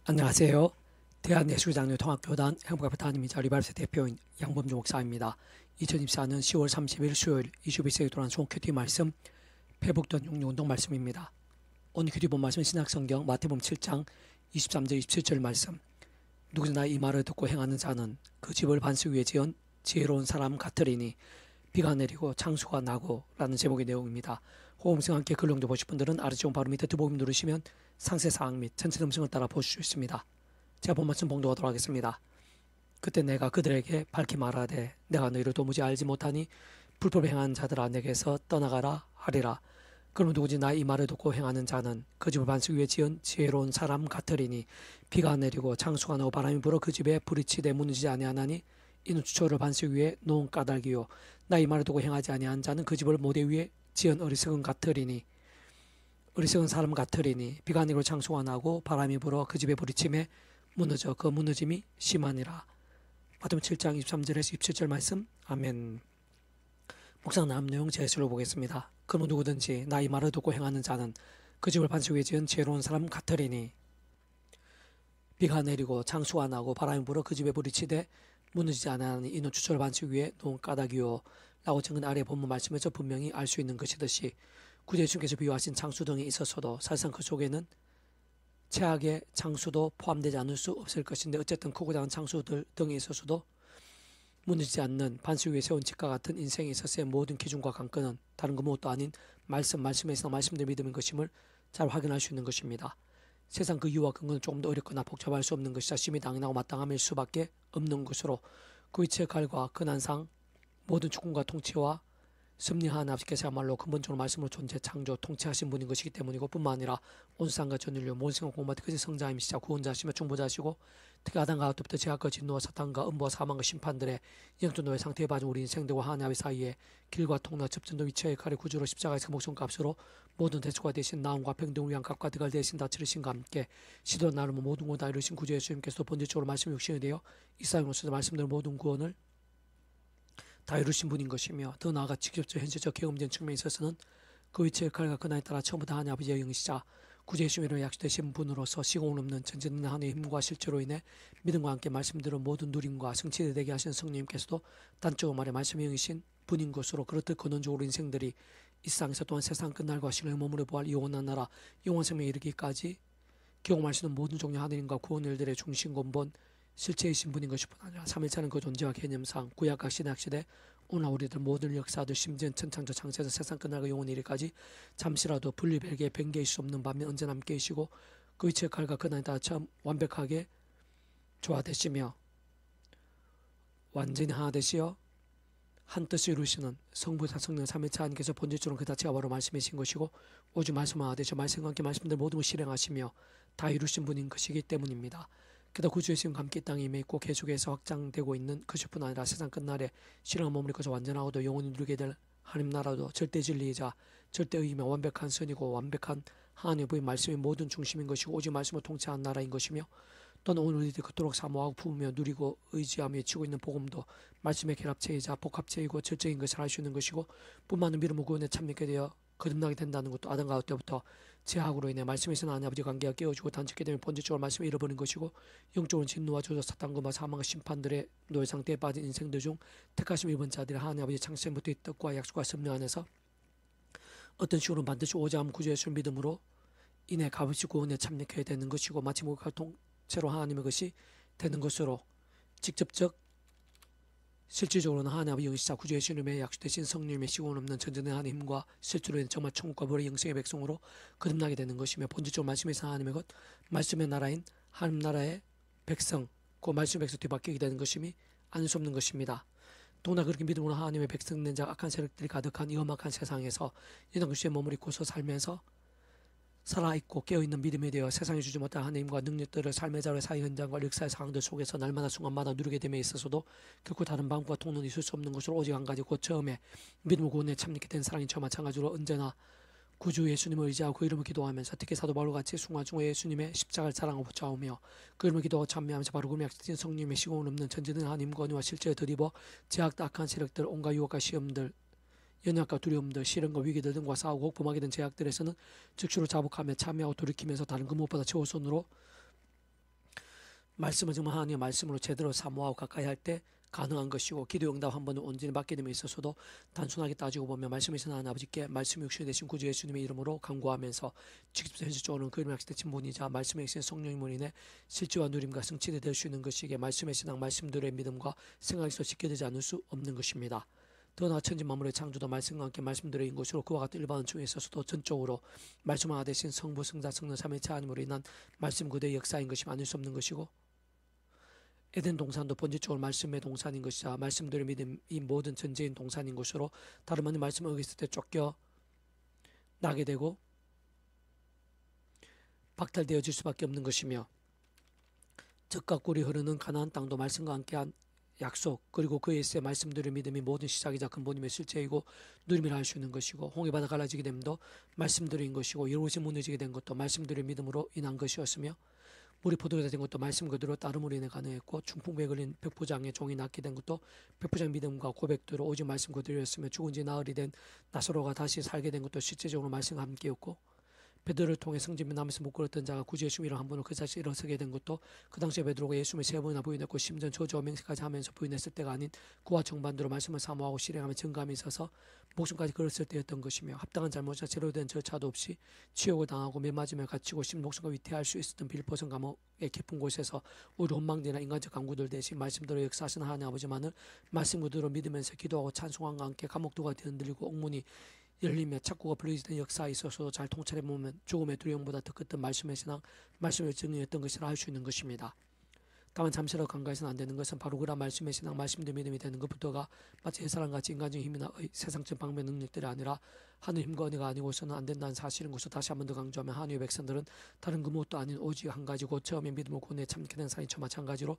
안녕하세요. 대한예술장로 통합교단 행복아파트 한림이자 리발스 대표인 양범주 목사입니다. 2024년 10월 30일 수요일 21세기 돌아온 송큐티 말씀 회복된 용리운동 말씀입니다. 오늘 큐티 본 말씀은 신약성경 마태복음 7장 23절 27절 말씀. 누구나 이 말을 듣고 행하는 자는 그 집을 반석 위에 지은 지혜로운 사람 같으리니 비가 내리고 창수가 나고 라는 제목의 내용입니다. 호음성 함께 글용도 보실 분들은 아래쪽 바로 밑에 두복음 누르시면 상세사항 및 전체 음성을 따라 보실 수 있습니다. 제가 본 말씀 봉독하도록 하겠습니다. 그때 내가 그들에게 밝히 말하되 내가 너희를 도무지 알지 못하니 불법 행하는 자들아 내게서 떠나가라 하리라. 그러면 누구지 나 이 말을 듣고 행하는 자는 그 집을 반석 위에 지은 지혜로운 사람 같으리니 비가 내리고 창수가 나고 바람이 불어 그 집에 불이 치되 무너지지 아니하나니 이는 주초를 반석 위에 놓은 까닭이요 나 이 말을 듣고 행하지 아니한 자는 그 집을 모래 위에 지은 어리석은 사람 같으리니 비가 내리고 창수가 나고 바람이 불어 그 집에 불이 치매 무너져 그 무너짐이 심하니라. 마태복음 7장 23절에서 27절 말씀. 아멘. 묵상 나름 내용 제수를 보겠습니다. 그러면 누구든지 나 이 말을 듣고 행하는 자는 그 집을 반석 위에 지은 지혜로운 사람 같으리니 비가 내리고 창수가 나고 바람이 불어 그 집에 불이 치되 무너지지 않으니 이는 주초를 반석 위에 놓은 까닭이요 라고 적은 아래 본문 말씀에서 분명히 알 수 있는 것이듯이 구주 예수님께서 비유하신 창수 등이 있었어도 사실상 그 속에는 최악의 창수도 포함되지 않을 수 없을 것인데 어쨌든 크고 작은 창수들 등이 있었어도 무너지지 않는 반석 위에 세운 집과 같은 인생에 있어서의 모든 기준과 관건은 다른 그 무엇도 아닌 말씀에서 말씀들 믿음인 것임을 잘 확인할 수 있는 것입니다. 세상 그 이유와 근거는 조금 더 어렵거나 복잡할 수 없는 것이자 심히 당연하고 마땅함일 수밖에 없는 것으로 그 위치의 갈과 근한상 모든 주권과 통치와 섭리하는 아버지께서야말로 근본적으로 말씀으로 존재, 창조, 통치하신 분인 것이기 때문이고 뿐만 아니라 온 세상과 전 인류, 모든 생각 공부할 때까지 성자임이시자 구원자시며 중보자시고 특히 아담과 그때부터 죄악과 진노와 사탄과 음부와 사망과 심판들의 영적 노예 상태에 빠진 우리 인생들과 하나님 아버지 사이에 길과 통로와 접전도 위치의 칼의 구주로 십자가에서 목숨값으로 모든 대수가 되신 나음과 평등을 위한 각과 득을 대신 다 치르신과 함께 시도 나름은 모든 것 다 이루신 구주 예수님께서 본질적으로 말씀 육신이 되어 이 사용으로서 말씀대로 모든 구원을 다 이루신 분인 것이며 더 나아가 직접적 현실적 경험된 측면에 있어서는 그 위치의 칼과 근한에 따라 처음부터 하나님 아버지의 영이시자 구주 예수님으로 약속되신 분으로서 시공을 없는 전지는 하나님의 힘과 실제로 인해 믿음과 함께 말씀대로 모든 누림과 성취되게 되게 하신 성령님께서도 단적으로 말해 말씀의 영이신 분인 것으로 그렇듯 근원적으로 인생들이 이 세상에서 또한 세상 끝날과 신령의 몸으로 부활 영원한 나라 영원 생명에 이르기까지 경험할 수 있는 모든 종류 하나님과 구원 일들의 중심 근본 실체이신 분인 것이 뿐 아니라 삼일차는 그 존재와 개념상 구약과 신약시대 오늘 우리들 모든 역사들 심지어 천창조 창세에서 세상 끝날과 영원히 이르기까지 잠시라도 분리 별개 변개일 수 없는 반면 언제나 함께 계시고 그 위치의 칼과 근한에 따라 참 완벽하게 조화되시며 완전히 하나 되시어 한 뜻을 이루시는 성부사 성령 삼일차 하나님께서 본질적으로 그 자체가 바로 말씀이신 것이고 오직 말씀 하나 되셔 말씀과 함께 말씀들 모든 걸 실행하시며 다 이루신 분인 것이기 때문입니다. 게다가 구주 예수님과 함께 땅에 임해 있고 계속해서 확장되고 있는 것뿐 아니라 세상 끝날에 신앙을 머무를 것을 완전하고도 영원히 누리게 될 하나님 나라도 절대 진리이자 절대 의이며 완벽한 선이고 완벽한 하나님의 부인 말씀이 모든 중심인 것이고 오직 말씀을 통치하는 나라인 것이며 또는 오늘 우리들이 그토록 사모하고 품으며 누리고 의지하며 외치고 있는 복음도 말씀의 결합체이자 복합체이고 절정인 것을 알 수 있는 것이고 뿐만 아니라 믿음을 구원에 참여하게 되어 거듭나게 된다는 것도 아담과 때부터 제약으로 인해 말씀에서는 하나님 아버지 관계가 깨어지고 단축게 되면 본질적으로 말씀을 잃어버린 것이고 영적으로 진노와 조작 사탄과 사망과 심판들의 노예 상태에 빠진 인생들 중 택하심 입은 자들이 하나님 아버지 창세부터 이 뜻과 약속과 섭리 안에서 어떤 식으로 반드시 오자 함 구주 예수를 믿음으로 인해 값없이 구원에 참여해야 되는 것이고 마치 목욕할 통째로 하나님의 것이 되는 것으로 직접적 실질적으로는 하나님 아버지 영이시자 구주 예수님의 약속되신 성령님의 시공은 없는 전전의 하나님의 힘과 실제로 인해 정말 천국과 벌의 영생의 백성으로 거듭나게 되는 것이며 본질적으로 말씀에서 하나님의 것 말씀의 나라인 하나님 나라의 백성 그 말씀의 백성 뒤바뀌게 되는 것임이 아닐 수 없는 것입니다. 더구나 그렇게 믿음으로 하나님의 백성 된 자 악한 세력들이 가득한 이 험악한 세상에서 연약 구주에 머무르고서 살면서 살아있고 깨어있는 믿음에 대해 세상에 주지 못한 하나님과 능력들을 삶의 자료의 사회 현장과 역사의 상황들 속에서 날마다 순간마다 누리게 됨에 있어서도 결코 다른 방법과 통로는 있을 수 없는 것으로 오직 한 가지 곧 처음에 믿음을 구원에 참여하게 된 사랑인 저와 마찬가지로 언제나 구주 예수님을 의지하고 그 이름을 기도하면서 특히 사도 바울과 같이 순간 중에 예수님의 십자가를 사랑하고 붙잡으며 그 이름을 기도하고 찬미하면서 바로 그 약속된 성령님의 시공을 없는 전지는 하나님과 은혜와 실제에 드리버 제약도 악한 세력들 온갖 유혹과 시험들 연약과 두려움들, 시련과 위기들 등과 싸우고 범하게 된 제약들에서는 즉시로 자복하며 참여하고 돌이키면서 다른 그 무엇보다 최우선으로 말씀을 정말 하나님의 말씀으로 제대로 사모하고 가까이 할 때 가능한 것이고, 기도 응답 한 번은 온전히 받게 됨에 있어서도 단순하게 따지고 보면 말씀이신 하나님 아버지께 말씀 육신이 되신 구주 예수님의 이름으로 간구하면서 직접 현실적으로는 그림을 약속되신 분이자 말씀에 계신 성령님으로 인해 실제와 누림과 성취가 될 수 있는 것이기에 말씀의 신앙, 말씀들의 믿음과 생각에서 지켜지지 않을 수 없는 것입니다. 더나 천지 만물의 창조도 말씀과 함께 말씀드린 것으로 그와 같은 일반 중에 있어서도 전적으로 말씀 하나 되신 성부, 성자, 성령, 삼위일체 하나님으로 인한 말씀 그대의 역사인 것이 아닐 수 없는 것이고, 에덴 동산도 본질적으로 말씀의 동산인 것이자 말씀들의 믿음이 모든 전제인 동산인 것으로 다른 많은 말씀을 어겼을 때 쫓겨 나게 되고 박탈되어질 수밖에 없는 것이며, 젖과 꿀이 흐르는 가나안 땅도 말씀과 함께한 약속, 그리고 그의 새 말씀들의 믿음이 모든 시작이자 근본임의 실제이고 누림이라 할 수 있는 것이고, 홍해바다 갈라지게 됨도 말씀들인 것이고, 예루살렘 무너지게 된 것도 말씀들의 믿음으로 인한 것이었으며, 물이 포도가 된 것도 말씀 그대로 따름으로 인해 가능했고, 중풍부에 걸린 백부장의 종이 낫게 된 것도 백부장의 믿음과 고백대로 오직 말씀 그대로였으며, 죽은 지 나흘이 된 나사로가 다시 살게 된 것도 실제적으로 말씀과 함께였고, 베드로를 통해 성전에 남에서 못 걸었던 자가 구주 예수님이라 한 번을 그 자리에 일어서게 된 것도 그 당시에 베드로가 예수님을 세 번이나 부인했고 심지어 저주와 맹세까지 하면서 부인했을 때가 아닌 그와 정반대로 말씀을 사모하고 실행하며 증감이 있어서 목숨까지 걸었을 때였던 것이며, 합당한 잘못자 제대로 된 절차도 없이 치욕을 당하고 매맞으며 갇히고 심 목숨과 위태할 수 있었던 빌보선 감옥의 깊은 곳에서 오히려 혼망되나 인간적 강구들 대신 말씀대로 역사하신 하나님 아버지만을 말씀 그대로 믿으면서 기도하고 찬송함과 함께 감옥도가 흔들리고 옥문이 열리며 착고가 불리던 역사에 있어서 잘 통찰해보면 죽음의 두려움보다 더 컸던 말씀의 신앙, 말씀의 증인이었던 것이라 할 수 있는 것입니다. 다만 잠시라도 간과해서는 안 되는 것은 바로 그런 말씀의 신앙, 말씀대 믿음이 되는 것부터가 마치 햇사람같이 인간적인 힘이나 세상적 방면 능력들이 아니라 하늘 힘과 은혜가 아니고서는 안 된다는 사실인 것을 다시 한 번 더 강조하면, 하나님의 백성들은 다른 그 무엇도 아닌 오직 한 가지 곧 처음에 믿음을 구원에 참게 된 사인처 마찬가지로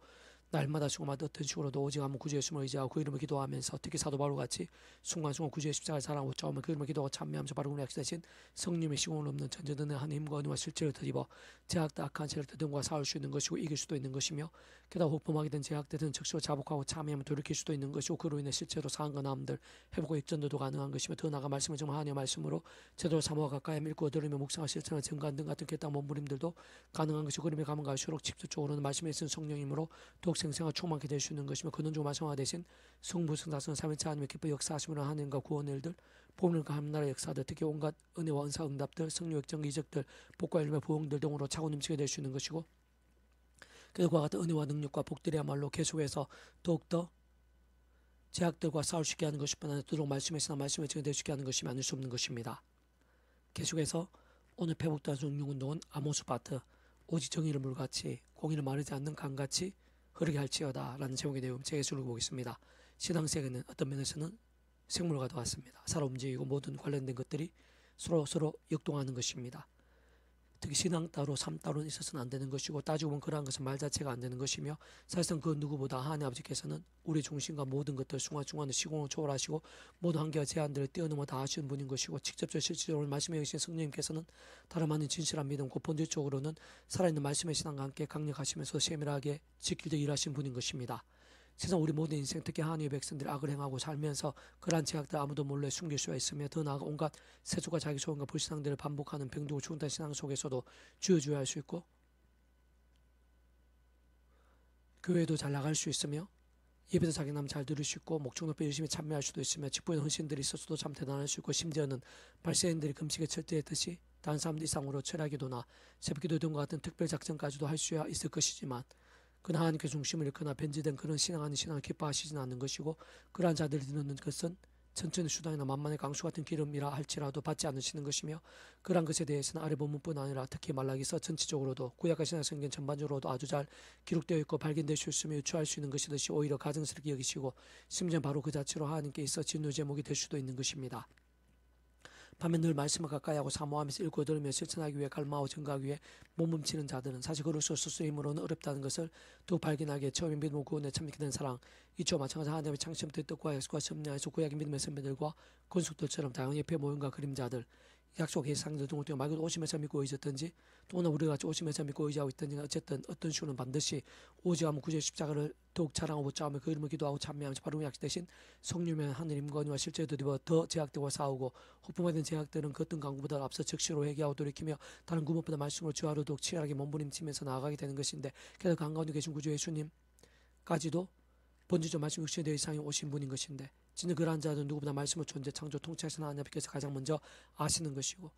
날마다 죽음마다 어떤 식으로도 오직 한 구주 예수님을 의지하고 그 이름을 기도하면서, 특히 사도 바울같이 순간순간 구주의 십자가를 사랑하고 싸우며 그 이름을 기도하고 찬미하면서 바로 그의 약속하신 성령의 시공을 없는 전제되는 하나님의 힘과 은혜와 실제를 드리고 제약도 악한 세력들 등과 싸울 수 있는 것이고 이길 수도 있는 것이며, 게다가 호품하게 된 제약들은 즉시로 자복하고 참여하면 돌이킬 수도 있는 것이고, 그로 인해 실제로 상한과 남들 회복과 역전도도 가능한 것이며, 더 나아가 말씀을 정말 하나님의 말씀으로 제대로 사모하 가까이 하며 읽고 들으며 묵상하 실천한 증간 등 같은 괴딱 몸부림들도 가능한 것이고, 그림에 가면 갈수록 직접적으로는 말씀에 쓴 성령이므로 더욱 생생하고 충만하게 될 수 있는 것이며, 근원적으로 말씀화 대신 성부, 성자성, 삼위일체 하나님의 기뻐 역사하심으로 하나님과 구원의 일들, 복음과 하나님의 역사들, 특히 온갖 은혜와 은사 응답들, 성령 역정 이적들, 복과 열매 부흥들 등으로 차고 넘치게 될 수 있는 것이고, 그와 같은 은혜와 능력과 복들이야말로 계속해서 더욱더 제약들과 싸울 수 있게 하는 것뿐 아니라 도록 말씀의 신앙, 말씀의 증거될 수 있게 하는 것이 아닐 수 없는 것입니다. 계속해서 오늘 회복단속 운동은 아모스 파트, 오직 정의를 물같이 공의를 마르지 않는 강같이 흐르게 할지어다 라는 제목의 내용 제가 읽어보겠습니다. 신앙세계는 어떤 면에서는 생물과도 같습니다. 살아 움직이고 모든 관련된 것들이 서로 역동하는 것입니다. 특히 신앙 따로 삶 따로는 있어서는 안 되는 것이고, 따지고 보면 그러한 것은 말 자체가 안 되는 것이며, 사실상 그 누구보다 하나님 아버지께서는 우리 중심과 모든 것들 순간순간의 시공을 초월하시고 모든 한계와 제한들을 뛰어넘어 다 하시는 분인 것이고, 직접적 실질적으로 말씀에 계신 성령님께서는 다름 아닌 진실한 믿음, 곧 본질적으로는 살아있는 말씀의 신앙과 함께 강력하시면서 세밀하게 지킬때 일하신 분인 것입니다. 세상 우리 모든 인생, 특히 하나님의 백성들이 악을 행하고 살면서 그러한 제약들 아무도 몰래 숨길 수가 있으며, 더 나아가 온갖 세속과 자기 소원과 불신앙들을 반복하는 병들고 죽은다는 신앙 속에서도 주여주여 할 수 있고, 교회도 잘 나갈 수 있으며, 예배도 자기 남 잘 들을 수 있고, 목적 높이 열심히 참여할 수도 있으며, 직분의 헌신들이 있어서도 참 대단할 수 있고, 심지어는 발세인들이 금식에 철저했듯이 다른 사람들 이상으로 철야기도나 새벽기도 등과 같은 특별 작전까지도 할 수 있을 것이지만, 그러나 하나님께 중심을 잃거나 변질된 그런 신앙 아닌 신앙을 기뻐하시지는 않는 것이고, 그러한 자들이 듣는 것은 천천히 수당이나 만만의 강수 같은 기름이라 할지라도 받지 않으시는 것이며, 그러한 것에 대해서는 아래 본문뿐 아니라 특히 말라기서 전체적으로도 구약과 신약 성경 전반적으로도 아주 잘 기록되어 있고 발견될 수 있으며 유추할 수 있는 것이듯이 오히려 가증스럽게 여기시고, 심지어 바로 그 자체로 하나님께 있어 진노 제목이 될 수도 있는 것입니다. 반면 늘 말씀을 가까이 하고 사모하면서 읽고 들으며 실천하기 위해 갈망하고 증가하기 위해 몸부림치는 자들은 사실 그로서 스스로 힘으로는 어렵다는 것을 더 발견하기에 처음에 믿음을 구원에 참여하게 된 사랑, 이처와 마찬가지 하나님의 창시부터 뜻과 약속과 섭리하에서 구약의 믿음의 선배들과 건숙들처럼 다양한 옆에 모임과 그림자들, 약속의 상들 등을 통해 말 그대로 오심에서 믿고 의졌든지 또는 우리가 같이 오심에서 믿고 의지하고 있든지 어쨌든 어떤 식으로는 반드시 오직하면 구주의 십자가를 더욱 자랑하고 붙잡으며 그 이름을 기도하고 찬미하면서 바로 약속 대신 성령의 하느님과 은혜와 실제에 드디어 더 제약되고 싸우고 호풍화된 제약들은 그 어떤 강구보다 앞서 즉시로 회개하고 돌이키며 다른 무엇보다 말씀으로 주하로 더욱 치열하게 몸부림치면서 나아가게 되는 것인데 그래서 그 한가운데 계신 구주 예수님까지도 본주적 말씀 60대 이상이 오신 분인 것인데 진짜 그러한 자들은 누구보다 말씀을 존재 창조 통치하시는 하나님께서 가장 먼저 아시는 것이고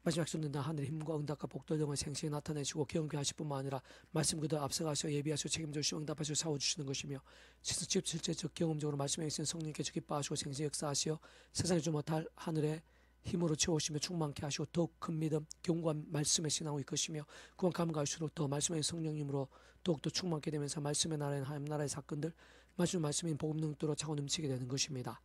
말씀 약속된다 하늘의 힘과 응답과 복도 등을 생생히 나타내시고 경험케 하실 뿐만 아니라 말씀 그대로 앞서가시어 예비하시고 책임져주시고 응답하시고 사워주시는 것이며 실제적 경험적으로 말씀에 계신 성령께서 기뻐하시고 생생히 역사하시어 세상에 주 못할 하늘의 힘으로 채우시며 충만케 하시고 더욱 큰 믿음, 견고한 말씀에 신앙을 이끄시며 그만 가면 갈수록 더 말씀의 성령님으로 더욱더 충만케 되면서 말씀의 나라인 하나님 나라의 사건들 말씀인 복음 능도로 차고 넘치게 되는 것입니다.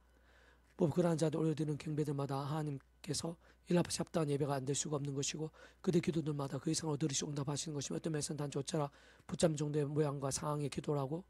그러한 자들 올려드리는 경배들마다 하나님께서 일합하시 합당한 예배가 안 될 수가 없는 것이고 그들 기도들마다 그 이상으로 들으시고 응답하시는 것이며 어떤 면에서는 단조차라 붙잡는 정도의 모양과 상황의 기도라고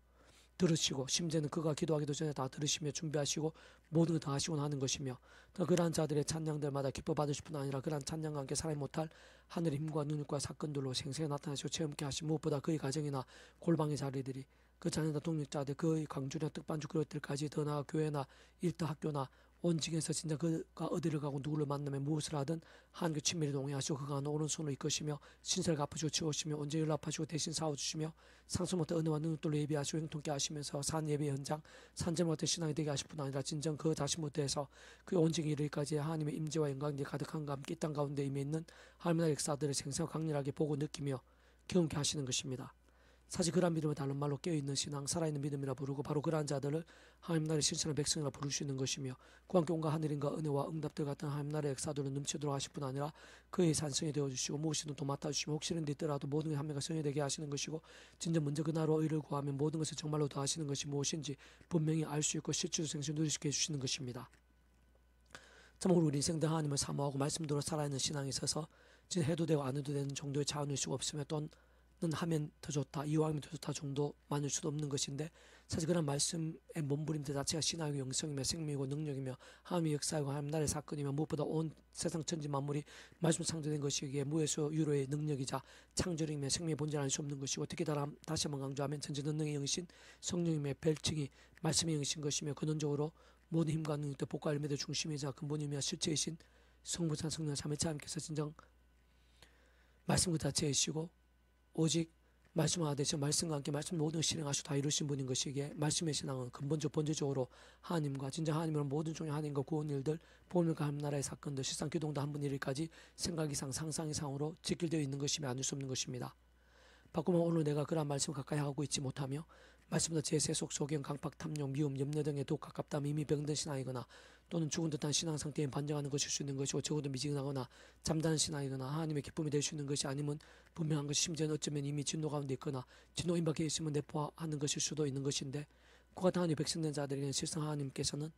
들으시고 심지어는 그가 기도하기도 전에 다 들으시며 준비하시고 모든 걸 다 하시고 하는 것이며 또 그러한 자들의 찬양들마다 기뻐 받으실 뿐 아니라 그러한 찬양과 함께 살아야 못할 하늘의 힘과 능력과 사건들로 생생히 나타나시고 체험케 하신 무엇보다 그의 가정이나 골방의 자리들이 그 자녀나 동력자들 그의 강주나 뜻반주 그것들까지 더 나아 교회나 일터 학교나 온직에서 진짜 그가 어디를 가고 누구를 만나면 무엇을 하든 하나님께 친밀히 동의하시고 그가 오른손으로 이끄시며 신세를 갚으시고 치우시며 언제 연락하시고 대신 싸워주시며 상수 못한 은혜와 능력들로 예비하시고 형통케 하시면서 산 예배 현장 산재 못한 신앙이 되게 하실 뿐 아니라 진정 그 자신 못해서 그 온직에 이르기까지 하나님의 임재와 영광이 가득한가 함께 이 땅 가운데 임해 있는 하나님의 역사들을 생생하고 강렬하게 보고 느끼며 경험케 하시는 것입니다. 사실 그러한 믿음을 다른 말로 깨어있는 신앙, 살아있는 믿음이라 부르고 바로 그러한 자들을 하나님 나라의 신선한 백성이라 부를 수 있는 것이며 그 함께 온갖 하늘인과 은혜와 응답들 같은 하나님 나라의 역사들을 넘치도록 하실 뿐 아니라 그의 산성이 되어주시고 무엇이든 또 맡아주시며 혹시는 있더라도 모든 게 한 명과 성이 되게 하시는 것이고 진정 먼저 그 나라와 의를 구하면 모든 것을 정말로 다 하시는 것이 무엇인지 분명히 알 수 있고 실제로 생생 누릴 수 있게 해주시는 것입니다. 참으로 우리 인생들 하나님을 사모하고 말씀대로 살아있는 신앙에 있어서 진짜 해도 되고 안 해도 되는 정도의 자원일 수가 없으며 또는 하면 더 좋다, 이왕이면 더 좋다 정도 많을 수도 없는 것인데 사실 그런 말씀의 몸부림들 자체가 신앙이고 영성이며 생명이고 능력이며 하나님의 역사이고 하나님 나라의 사건이며 무엇보다 온 세상 천지 만물이 말씀 창조된 것이기에 무에서 유로의 능력이자 창조력이며 생명의 본질 알 수 없는 것이고 특히 다시 한번 강조하면 전지전능의 영신 성령님의 별칭이 말씀의 영신 것이며 근원적으로 모든 힘과 능력도 복과 열매의 중심이자 근본이며 실체이신 성부산 성령 삼위체 하나님께서 진정 말씀 그 자체이시고 오직 말씀하되 대신 말씀과 함께 말씀 모든 실행하시고 다 이루신 분인 것이기에 말씀의 신앙은 본질적으로 하나님과 진짜 하나님은 모든 종의 하나님과 구원 일들 복음과 하나님 나라의 사건들 실상 기동도 한 분 일까지 생각 이상 상상 이상으로 직결되어 있는 것이며 아닐 수 없는 것입니다. 바꾸면 오늘 내가 그러한 말씀을 가까이 하고 있지 못하며 말씀보다 제세 속 소경 강팍 탐욕 미움 염려 등에 더욱 가깝다면 이미 병든 신앙이거나 또는 죽은 듯한 신앙 상태에 반증하는 것일 수 있는 것이고 적어도 미지근하거나 잠자는 신앙이거나 하나님의 기쁨이 될 수 있는 것이 아니면 분명한 것이 심지어는 어쩌면 이미 진노 가운데 있거나 진노 임박해 있으면 내포하는 것일 수도 있는 것인데 그 같은 하나님의 백성된 자들에게는 실상 하나님께서는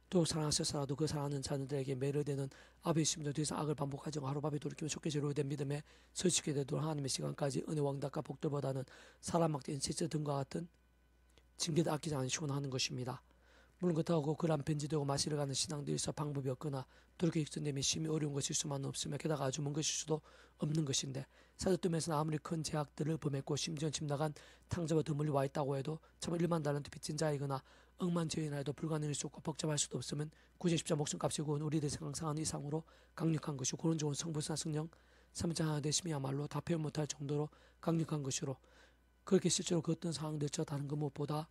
또 사랑하셨어라도 그 사랑하는 자녀들에게 매료되는 아베 있습니다. 뒤에서 악을 반복하지 하루밥에 돌이키며 좋게 제로된 믿음에 설치게 되도록 하나님의 시간까지 은혜 왕답과 복들보다는 사람 막대 인체체 등과 같은 징계도 아끼지 않으시곤 하는 것입니다. 물론 그렇다고 그런 변질되고 마시러 가는 신앙도 있어 방법이 없거나 그렇게 익선됨이 심히 어려운 것일 수만은 없으며 게다가 아주 먼 것일 수도 없는 것인데 사도뜸에서는 아무리 큰 제약들을 범했고 심지어 집 나간 탕자와 더 멀리 와 있다고 해도 참 1만 달란트 빚진 자이거나 억만 죄인이나 해도 불가능할 수 없고 복잡할 수도 없으면 구제 십자 목숨값이 구원 우리들 생각상한 이상으로 강력한 것이고 그런 좋은 성부나 성령 삼위자 하나 되심이야말로 다 표현 못할 정도로 강력한 것이로 그렇게 실제로 그 어떤 상황들처 다른 것 무엇보다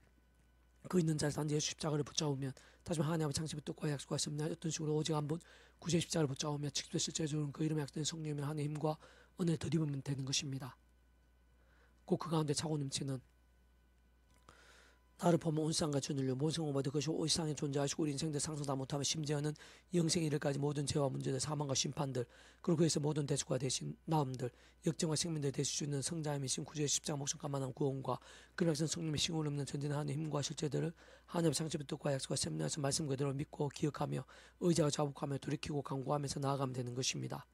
그 있는 자리에서 예수 십자가를 붙잡으면 다시 하나님의 창십의 뜻과 약속과 섭리 어떤 식으로 오직 한분 구제 십자가를 붙잡으며 직접 실제적으로 그 이름에 약속된 성령이면 하나님의 힘과 은혜를 덧입으면 되는 것입니다. 꼭 그 가운데 차고 넘치는 나를 보면 온 세상과 주늘려 모성을 모두 그것이 온 세상에 존재하시고 우리 인생들 상상 다 못하면 심지어는 영생에 이르까지 모든 죄와 문제들 사망과 심판들 그리고 그에서 모든 대수가 되신 나음들 역정과 생명들 되실 수 있는 성자임이신 구주의 십자가 목숨값만한 구원과 그러면서 성령의 싱을 없는 전진의 하나님의 힘과 실제들을 하나님의 상처의 뜻과 약속과 샘나서 말씀 그대로 믿고 기억하며 의지하고 자복하며 돌이키고 강구하면서 나아가면 되는 것입니다.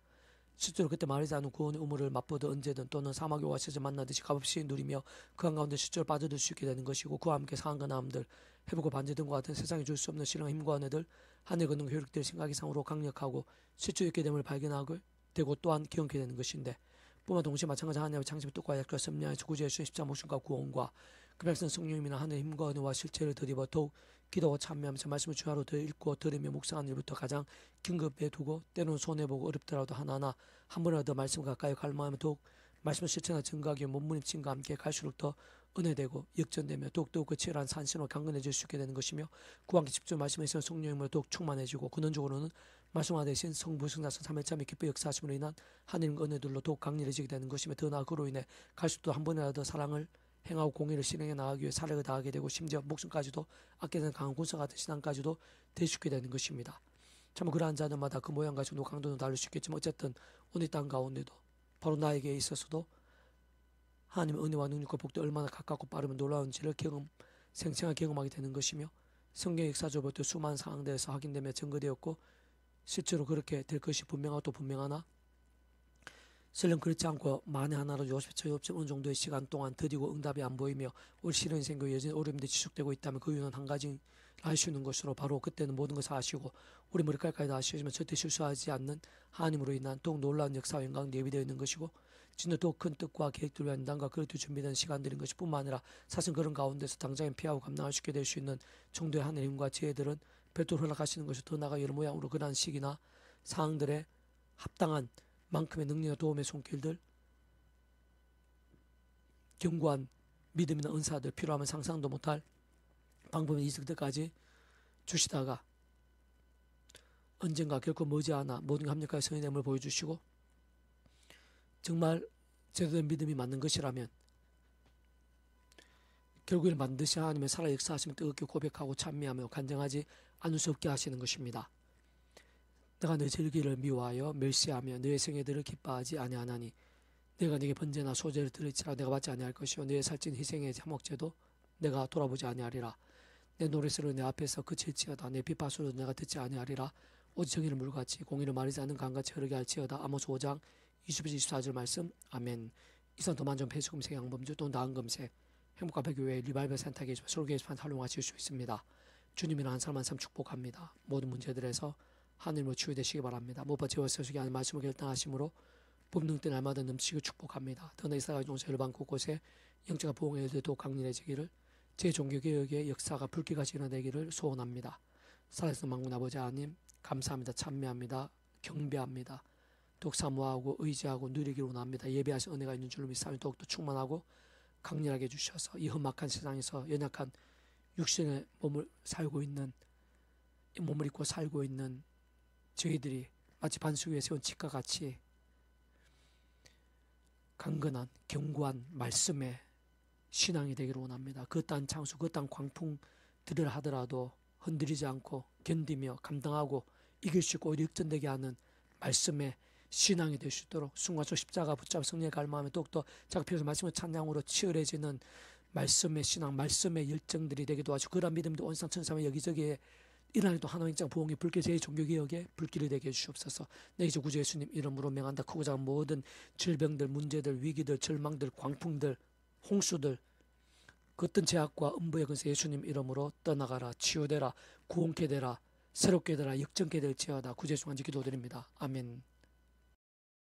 실제로 그때 말하지 않은 구원의 의무를 맛보듯 언제든 또는 사막에 와셔서 만나듯이 값없이 누리며 그 한가운데 실제로 빠져들 수 있게 되는 것이고 그와 함께 상한과 나음들 회복과 반제 등과 같은 세상에 줄 수 없는 신앙의 힘과 은혜들 하늘 걷는 효력들의 생각 이상으로 강력하고 실주 있게 됨을 발견하고 되고 또한 기억하게 되는 것인데 뿐만 동시에 마찬가지 하나님의 창조의 뜻과 약과 섭리하여서 구주 예수의 십자가 목숨과 구원과 그 백성 성령님이나 하늘의 힘과 은혜와 실체를 드리고 더욱 기도와 참여하면서 말씀을 주하로 더 읽고 들으며 묵상하는 일부터 가장 긴급에 두고 때로는 손해보고 어렵더라도 하나하나 한 번이라도 말씀 가까이 갈망하면 더욱 말씀을 실천하 증거하기 몸부림침과 함께 갈수록 더 은혜되고 역전되며 더욱더욱 그 치열한 산신으로 강건해질 수 있게 되는 것이며 구한기 집중 말씀에서 성령님으로 더욱 충만해지고 근원적으로는 말씀화 대신 성부 성자성 삼일자의 기쁘 역사하심으로 인한 하나님 은혜들로 더욱 강렬해지게 되는 것이며 더 나아 그로 인해 갈수록 더 한 번이라도 사랑을 행하고 공의를 실행해 나가기 위해 사력을 다하게 되고 심지어 목숨까지도 아끼는 강한 군사 같은 신앙까지도 될 수 있게 되는 것입니다. 참 그러한 자들마다 그 모양과 정도 강도는 다를 수 있겠지만 어쨌든 오늘 땅 가운데도 바로 나에게 있어서도 하나님의 은혜와 능력과 복도 얼마나 가깝고 빠르면 놀라운지를 생생하게 경험하게 되는 것이며 성경 역사적으로부터 수많은 상황들에서 확인되며 증거되었고 실제로 그렇게 될 것이 분명하고 또 분명하나 설령 그렇지 않고 만에 하나라도 요셉처럼 어느 정도의 시간 동안 드디고 응답이 안 보이며 우리 실현이 생겨 여전히 어려움들이 지속되고 있다면 그 이유는 한 가지 알 수 있는 것으로 바로 그때는 모든 것을 아시고 우리 머리칼까지 다 아시지만 절대 실수하지 않는 하나님으로 인한 더욱 놀라운 역사와 영광이 예비되어 있는 것이고 진짜 더욱 큰 뜻과 계획들을 위한 인단과 그릇도 준비된 시간들인 것이 뿐만 아니라 사실 그런 가운데서 당장에 피하고 감당할 수 있게 될 수 있는 정도의 하늘의 힘과 지혜들은 별도로 허락하시는 것이 더 나아가 여러 모양으로 그러한 시기나 상황들에 합당한 만큼의 능력과 도움의 손길들 견고한 믿음이나 은사들 필요하면 상상도 못할 방법의 이석들까지 주시다가 언젠가 결코 머지않아 모든 합력과 선의됨을 보여주시고 정말 제대로 된 믿음이 맞는 것이라면 결국에는 반드시 하나님의 살아 역사하시면 뜨겁게 고백하고 찬미하며 간증하지 않을 수 없게 하시는 것입니다. 내가 너 절기를 미워하여 멸시하며 너의 생애들을 기뻐하지 아니하나니 내가 네게 번제나 소제를 들을지라 내가 받지 아니할 것이요 너의 살찐 희생의 화목제도 내가 돌아보지 아니하리라. 내 노래소리를 내 앞에서 그칠지어다. 내 비파소리도 내가 듣지 아니하리라. 오직 정의를 물같이 공의를 마르지 않는 강같이 흐르게 할지어다. 아모스 5장 20에서 24절 말씀. 아멘. 이상 더 만전 폐수금색 양범주 또 나은 금색 행복카페교회 리바이벌 센터에 서로 게시판 활용하실 수 있습니다. 주님이나 한 사람 한 사람 축복합니다. 모든 문제들에서 하늘로 치유되시기 바랍니다. 무엇보다 제와 세속에 하는 말씀을 결단하심으로 법능 때 날마다 넘치고 축복합니다. 더나 이스라엘 종세를 반 곳곳에 영적과 보응의 일들도 강렬해지기를 제 종교개혁의 역사가 불길같이 일어나기를 소원합니다. 살아있는 만군 아버지 하나님 감사합니다. 찬미합니다. 경배합니다. 더욱 사모하고 의지하고 누리기를 원합니다. 예배하신 은혜가 있는 줄로 믿사오니 더욱더 충만하고 강렬하게 해주셔서 이 험악한 세상에서 연약한 육신의 몸을 입고 살고 있는 저희들이 마치 반석 위에 세운 집과 같이 강건한 견고한 말씀의 신앙이 되기를 원합니다. 그 땅 창수 그 땅 광풍들을 하더라도 흔들리지 않고 견디며 감당하고 이길 수 있고 오히려 역전되게 하는 말씀의 신앙이 될 수 있도록 순간적 십자가 붙잡아 성령에 갈망하며 더욱더 작품에서 말씀의 찬양으로 치열해지는 말씀의 신앙 말씀의 열정들이 되기도 하시고 그런 믿음도 온상 천사면 여기저기에 일하는 하나님 입장 부흥의 불길 제 종교개혁의 불길이 되게 해주시옵소서. 내 이제 구주 예수님 이름으로 명한다. 크고 작은 모든 질병들 문제들 위기들 절망들 광풍들 홍수들 그 어떤 제약과 음부의 근세 예수님 이름으로 떠나가라 치유되라 구원케 되라 새롭게 되라 역전케 될지어다 구주 예수 간지 기도드립니다. 아멘.